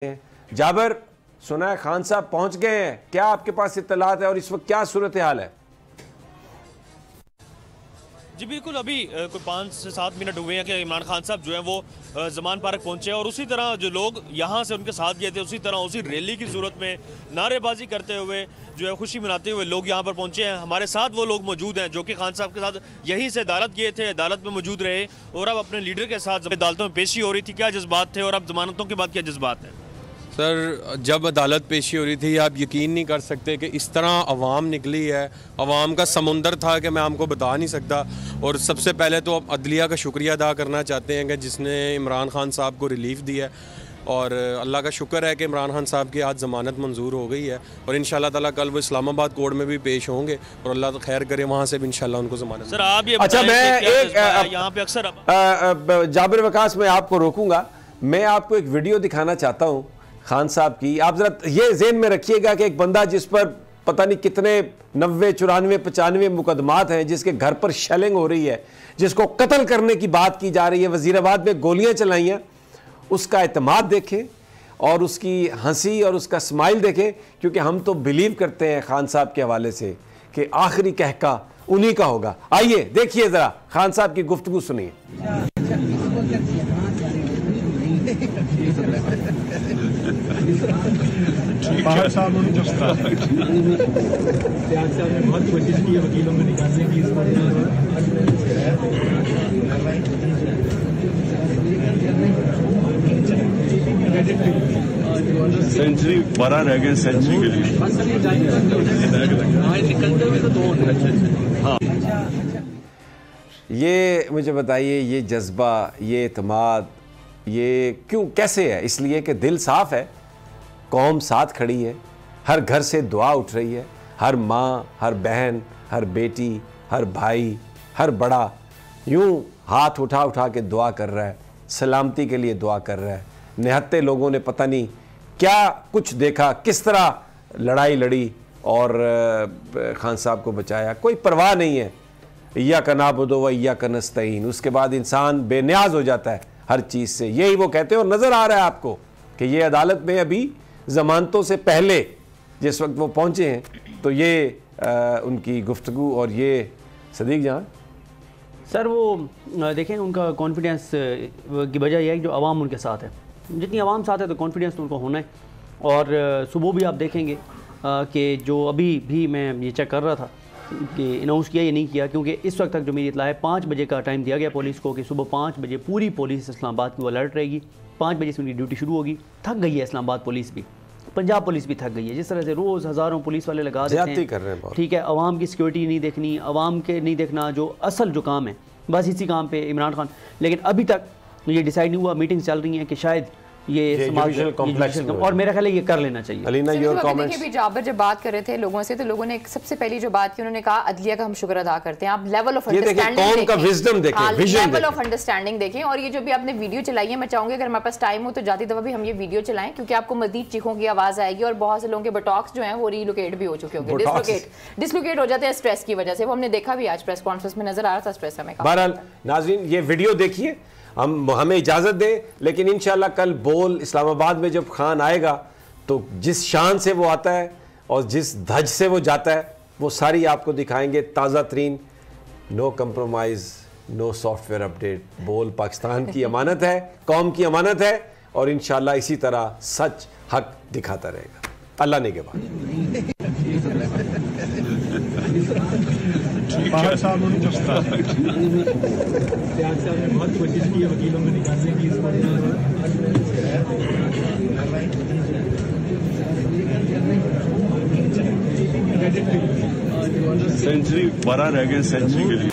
जाबर, सुना है खान साहब पहुंच गए हैं, क्या आपके पास इत्तलात है और इस वक्त क्या सूरत हाल है? जी बिल्कुल, अभी कोई 5 से 7 मिनट हुए हैं कि इमरान खान साहब जो है वो जमान पार्क पहुंचे और उसी तरह जो लोग यहां से उनके साथ गए थे उसी तरह उसी रैली की सूरत में नारेबाजी करते हुए जो है खुशी मनाते हुए लोग यहां पर पहुंचे हैं। हमारे साथ वो लोग मौजूद हैं जो कि खान साहब के साथ यहीं से अदालत गए थे, अदालत में मौजूद रहे और अब अपने लीडर के साथ अदालतों में पेशी हो रही थी। क्या जज्बात थे और अब जमानतों के बाद क्या जज्बात हैं? सर, जब अदालत पेशी हो रही थी आप यकीन नहीं कर सकते कि इस तरह अवाम निकली है। अवाम का समुंदर था कि मैं आपको बता नहीं सकता। और सबसे पहले तो अदलिया का शुक्रिया अदा करना चाहते हैं कि जिसने इमरान खान साहब को रिलीफ़ दिया है और अल्लाह का शुक्र है कि इमरान खान साहब की आज ज़मानत मंजूर हो गई है और इंशाल्लाह ताला कल वो इस्लामाबाद कोर्ट में भी पेश होंगे और अल्लाह तो खैर करे वहाँ से भी इंशाल्लाह उनको ज़मानत। सर आप ये अच्छा, मैं एक यहाँ पे अक्सर जाबिर वकास में आपको रोकूंगा। मैं आपको एक वीडियो दिखाना चाहता हूँ खान साहब की। आप जरा ये ज़हन में रखिएगा कि एक बंदा जिस पर पता नहीं कितने 90, 94, 95 मुकदमात हैं, जिसके घर पर शेलिंग हो रही है, जिसको कत्ल करने की बात की जा रही है, वजीराबाद में गोलियां चलाई हैं, उसका एतमाद देखें और उसकी हंसी और उसका स्माइल देखें, क्योंकि हम तो बिलीव करते हैं खान साहब के हवाले से कि आखिरी कहका उन्हीं का होगा। आइए देखिए ज़रा खान साहब की गुफ्तगू सुनिए। साहब ने बहुत कोशिश की है वकीलों में निकालने की इसको। सेंचुरी 12 रह गए सेंचुरी के लिए। हाँ, ये मुझे बताइए, ये जज्बा, ये एतमाद, ये क्यों, कैसे है? इसलिए कि दिल साफ है, कौम साथ खड़ी है, हर घर से दुआ उठ रही है, हर माँ, हर बहन, हर बेटी, हर भाई, हर बड़ा यूं हाथ उठा उठा के दुआ कर रहा है, सलामती के लिए दुआ कर रहा है। निहत्ते लोगों ने पता नहीं क्या कुछ देखा, किस तरह लड़ाई लड़ी और खान साहब को बचाया। कोई परवाह नहीं है, इय्याका नअबुदु व इय्याका नस्तईन। उसके बाद इंसान बेनियाज हो जाता है हर चीज़ से। यही वो कहते हैं और नज़र आ रहा है आपको कि ये अदालत में अभी ज़मानतों से पहले जिस वक्त वो पहुँचे हैं, तो ये उनकी गुफ्तगू। और ये सदीक जहाँ सर, वो देखें उनका कॉन्फिडेंस की वजह यह है कि जो आवाम उनके साथ है, जितनी आवाम साथ है तो कॉन्फिडेंस तो उनको होना है। और सुबह भी आप देखेंगे कि जो अभी भी मैं ये चेक कर रहा था कि अनाउंस किया या नहीं किया, क्योंकि इस वक्त तक जो मेरी इत्तला है 5 बजे का टाइम दिया गया पुलिस को कि सुबह 5 बजे पूरी पुलिस इस्लामाबाद की वो अलर्ट रहेगी। 5 बजे से उनकी ड्यूटी शुरू होगी। थक गई है इस्लामाबाद पुलिस भी, पंजाब पुलिस भी थक गई है। जिस तरह से रोज़ हज़ारों पुलिस वाले लगा देते हैं, कर रहे हैं, ठीक है, आवाम की सिक्योरिटी नहीं देखनी, आवाम के नहीं देखना, जो असल जो काम है बस इसी काम पे इमरान खान। लेकिन अभी तक ये डिसाइड नहीं हुआ, मीटिंग्स चल रही हैं कि शायद ये और मेरा ख्याल है ये कर लेना चाहिए। Alina, your comments. देखिए, जाबिर जब बात कर रहे थे लोगों से, तो लोगों ने सबसे पहली जो बात की, उन्होंने कहा अदलिया का हम शुक्र अदा करते हैं। आप लेवल ऑफ अंडरस्टैंडिंग देखें, लेवल ऑफ अंडरस्टैंडिंग देखें। और ये जो भी आपने वीडियो चलाई है, मैं चाहूंगी अगर हमारे पास टाइम हो तो जाती दफा भी हम ये वीडियो चलाएं, क्योंकि आपको मजीद चीखों की आवाज आएगी और बहुत से लोगों के बटॉक्स जो हैं वो रीलोकेट भी हो चुके होंगे, डिसलोकेट हो जाते हैं स्ट्रेस की वजह से। वो हमने देखा भी आज प्रेस कॉन्फ्रेंस में, नजर आ रहा था स्ट्रेस हमें। बहरहाल नाज़रीन, ये वीडियो देखिए, हमें इजाज़त दें, लेकिन इंशाल्लाह कल बोल इस्लामाबाद में जब खान आएगा तो जिस शान से वो आता है और जिस धज से वो जाता है वो सारी आपको दिखाएंगे। ताज़ा तरीन, no compromise, no software update. बोल पाकिस्तान की अमानत है, कौम की अमानत है और इंशाल्लाह इसी तरह सच हक दिखाता रहेगा। अल्लाह ने के बाद साहब ने बहुत कोशिश की है वकीलों में निकालने की इसको। सेंचुरी 12 रह गए सेंचुरी के लिए।